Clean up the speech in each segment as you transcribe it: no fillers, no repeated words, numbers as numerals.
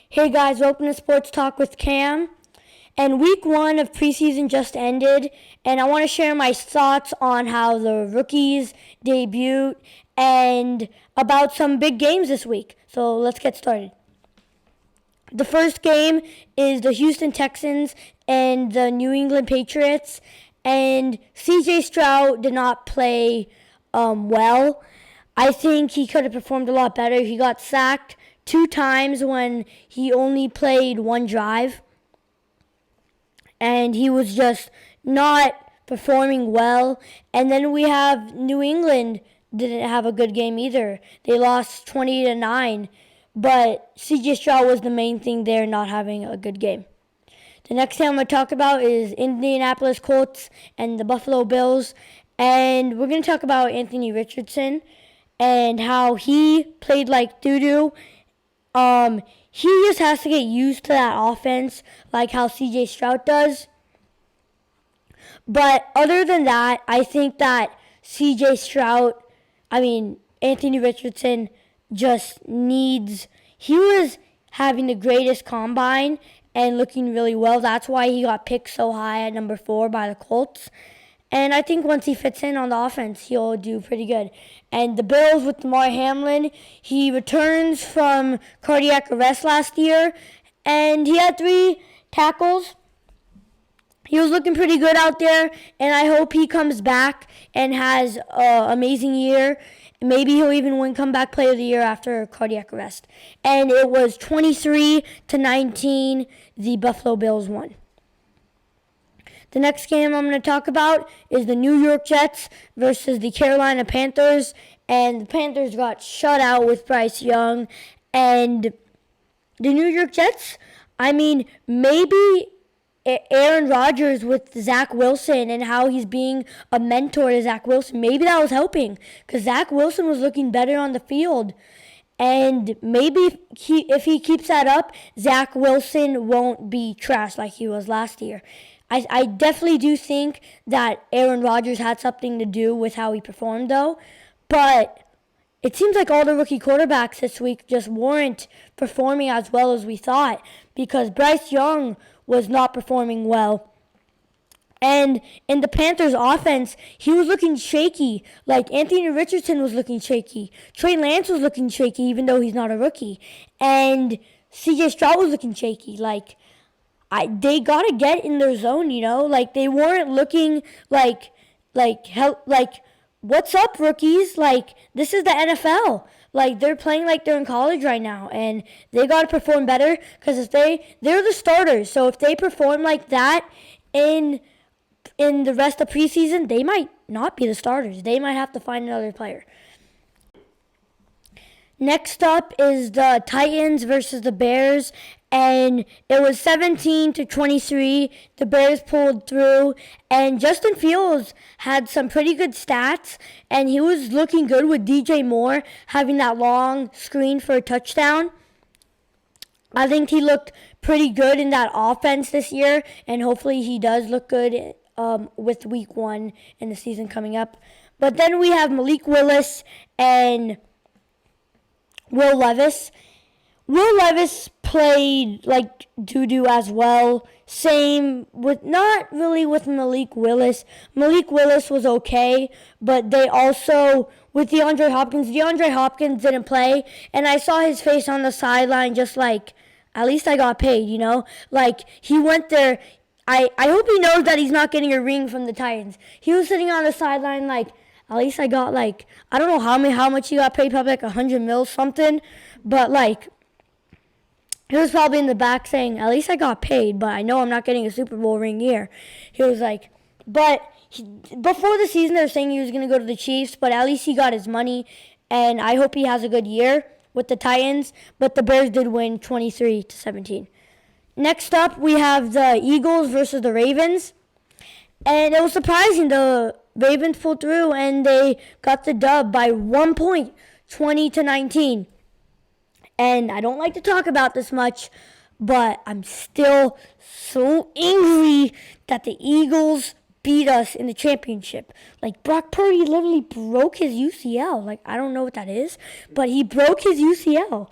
Hey guys, welcome to Sports Talk with Cam. And week 1 of preseason just ended, and I want to share my thoughts on how the rookies debuted and about some big games this week. So let's get started. The first game is the Houston Texans and the New England Patriots, and CJ Stroud did not play well. I think he could have performed a lot better. He got sacked 2 times when he only played 1 drive. And he was just not performing well. And then we have New England didn't have a good game either. They lost 20-9. But CJ Stroud was the main thing there, not having a good game. The next thing I'm going to talk about is Indianapolis Colts and the Buffalo Bills. And we're going to talk about Anthony Richardson and how he played like doo-doo. He just has to get used to that offense like how CJ Stroud does. But other than that, I think that Anthony Richardson just needs, he was having the greatest combine and looking really well. That's why he got picked so high at number 4 by the Colts. And I think once he fits in on the offense, he'll do pretty good. And the Bills with Damar Hamlin, he returns from cardiac arrest last year, and he had 3 tackles. He was looking pretty good out there, and I hope he comes back and has an amazing year. Maybe he'll even win Comeback Player of the Year after cardiac arrest. And it was 23-19, the Buffalo Bills won. The next game I'm going to talk about is the New York Jets versus the Carolina Panthers. And the Panthers got shut out with Bryce Young. And the New York Jets, maybe Aaron Rodgers with Zach Wilson and how he's being a mentor to Zach Wilson, maybe that was helping. Because Zach Wilson was looking better on the field. And maybe if he keeps that up, Zach Wilson won't be trash like he was last year. I definitely do think that Aaron Rodgers had something to do with how he performed, though. But it seems like all the rookie quarterbacks this week just weren't performing as well as we thought because Bryce Young was not performing well. And in the Panthers' offense, he was looking shaky. Like Anthony Richardson was looking shaky. Trey Lance was looking shaky, even though he's not a rookie. And CJ Stroud was looking shaky. They gotta get in their zone, Like they weren't looking like what's up, rookies? Like this is the NFL. Like they're playing like they're in college right now, and they gotta perform better because if they're the starters. So if they perform like that in the rest of preseason, they might not be the starters. They might have to find another player. Next up is the Titans versus the Bears, and it was 17-23. The Bears pulled through, and Justin Fields had some pretty good stats, and he was looking good with DJ Moore having that long screen for a touchdown. I think he looked pretty good in that offense this year, and hopefully he does look good with week 1 in the season coming up. But then we have Malik Willis and Will Levis. Will Levis played like doo-doo as well. Same with, not really with Malik Willis. Malik Willis was okay, but they also, with DeAndre Hopkins didn't play, and I saw his face on the sideline just like, at least I got paid, Like, he went there. I hope he knows that he's not getting a ring from the Titans. He was sitting on the sideline like, at least I got I don't know how much he got paid, probably like $100 million something, but he was probably in the back saying, at least I got paid, but I know I'm not getting a Super Bowl ring here. He was like, before the season they were saying he was going to go to the Chiefs, but at least he got his money, and I hope he has a good year with the Titans, but the Bears did win 23-17. Next up, we have the Eagles versus the Ravens, and it was surprising. The Ravens pulled through, and they got the dub by 1 point, 20-19. And I don't like to talk about this much, but I'm still so angry that the Eagles beat us in the championship. Brock Purdy literally broke his UCL. I don't know what that is, but he broke his UCL.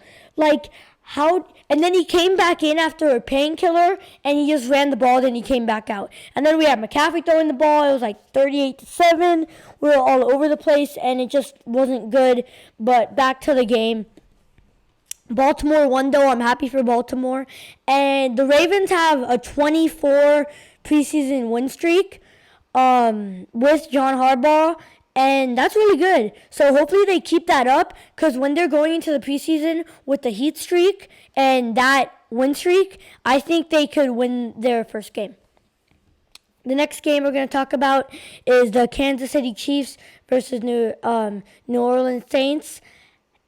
And then he came back in after a painkiller, and he just ran the ball, then he came back out. And then we had McCaffrey throwing the ball. It was like 38-7. We were all over the place, and it just wasn't good. But back to the game. Baltimore won, though. I'm happy for Baltimore. And the Ravens have a 24 preseason win streak with John Harbaugh. And that's really good. So hopefully they keep that up, because when they're going into the preseason with the heat streak and that win streak, I think they could win their first game. The next game we're going to talk about is the Kansas City Chiefs versus New Orleans Saints.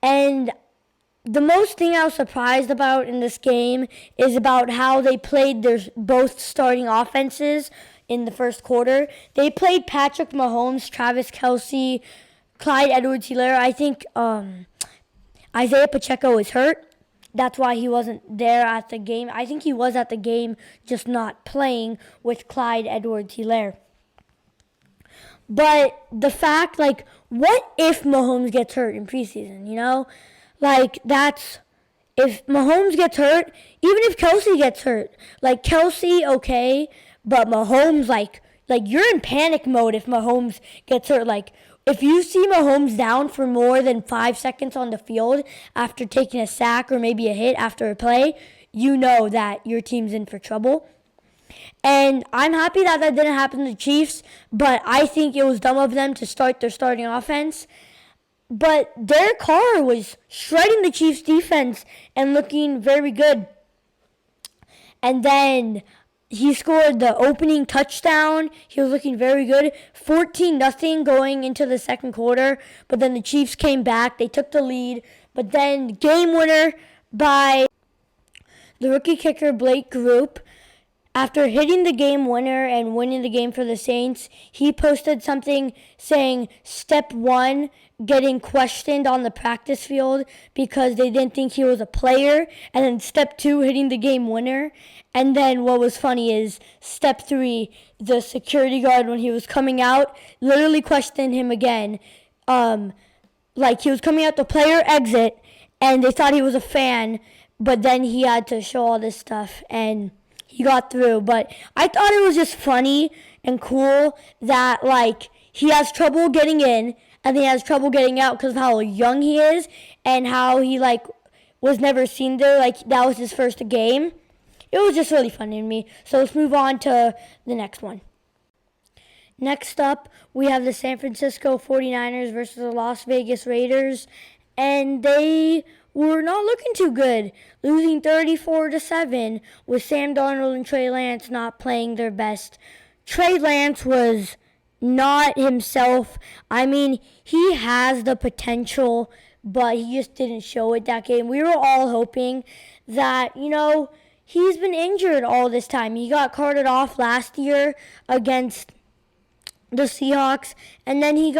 And the most thing I was surprised about in this game is about how they played their both starting offenses in the first quarter. They played Patrick Mahomes, Travis Kelce, Clyde Edwards-Helaire. I think Isaiah Pacheco is hurt. That's why he wasn't there at the game. I think he was at the game, just not playing with Clyde Edwards-Helaire. But the fact, what if Mahomes gets hurt in preseason, if Mahomes gets hurt, even if Kelce gets hurt, Kelce, okay, but Mahomes, you're in panic mode if Mahomes gets hurt. If you see Mahomes down for more than 5 seconds on the field after taking a sack or maybe a hit after a play, you know that your team's in for trouble. And I'm happy that didn't happen to the Chiefs, but I think it was dumb of them to start their starting offense. But Derek Carr was shredding the Chiefs' defense and looking very good. And then he scored the opening touchdown. He was looking very good. 14-0 going into the second quarter. But then the Chiefs came back. They took the lead. But then game winner by the rookie kicker Blake Group. After hitting the game winner and winning the game for the Saints, he posted something saying step 1, getting questioned on the practice field because they didn't think he was a player. And then step 2, hitting the game winner. And then what was funny is step 3, the security guard, when he was coming out, literally questioned him again. He was coming out the player exit, and they thought he was a fan, but then he had to show all this stuff, and he got through. But I thought it was just funny and cool that, he has trouble getting in, and he has trouble getting out because of how young he is and how he, was never seen there. That was his first game. It was just really funny to me. So let's move on to the next one. Next up, we have the San Francisco 49ers versus the Las Vegas Raiders. And they were not looking too good, losing 34-7 with Sam Darnold and Trey Lance not playing their best. Trey Lance was not himself. I mean, he has the potential, but he just didn't show it that game. We were all hoping that, he's been injured all this time. He got carted off last year against the Seahawks, and then he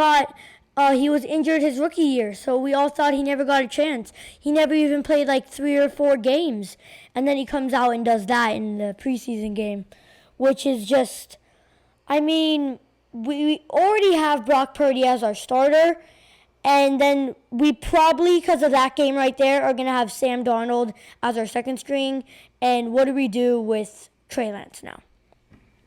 was injured his rookie year, so we all thought he never got a chance. He never even played 3 or 4 games, and then he comes out and does that in the preseason game, which is just, we already have Brock Purdy as our starter, and then we probably, because of that game right there, are going to have Sam Darnold as our second string. And what do we do with Trey Lance now?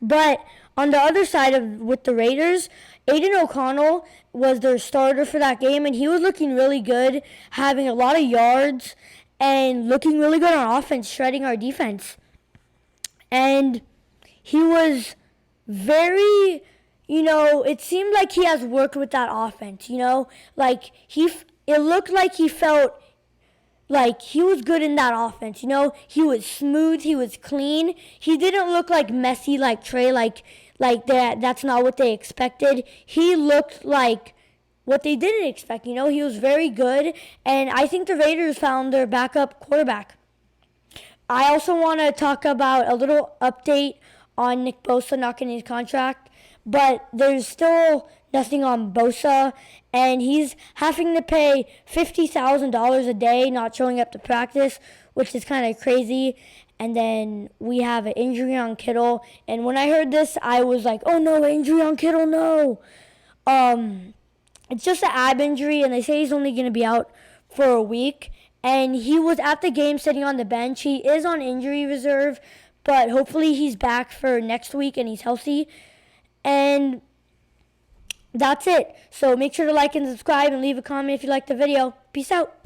But on the other side with the Raiders, Aiden O'Connell was their starter for that game, and he was looking really good, having a lot of yards, and looking really good on offense, shredding our defense. And he was very, it seemed like he has worked with that offense, it looked like he felt like he was good in that offense, He was smooth, he was clean. He didn't look messy like Trey, like that. That's not what they expected. He looked like what they didn't expect, He was very good, and I think the Raiders found their backup quarterback. I also want to talk about a little update on Nick Bosa not getting his contract, but there's still nothing on Bosa, and he's having to pay $50,000 a day not showing up to practice, which is kind of crazy. And then we have an injury on Kittle, and when I heard this, I was like, oh no, injury on Kittle, no. It's just an ab injury, and they say he's only going to be out for a week, and he was at the game sitting on the bench. He is on injury reserve, but hopefully he's back for next week and he's healthy. And that's it. So make sure to like and subscribe and leave a comment if you like the video. Peace out.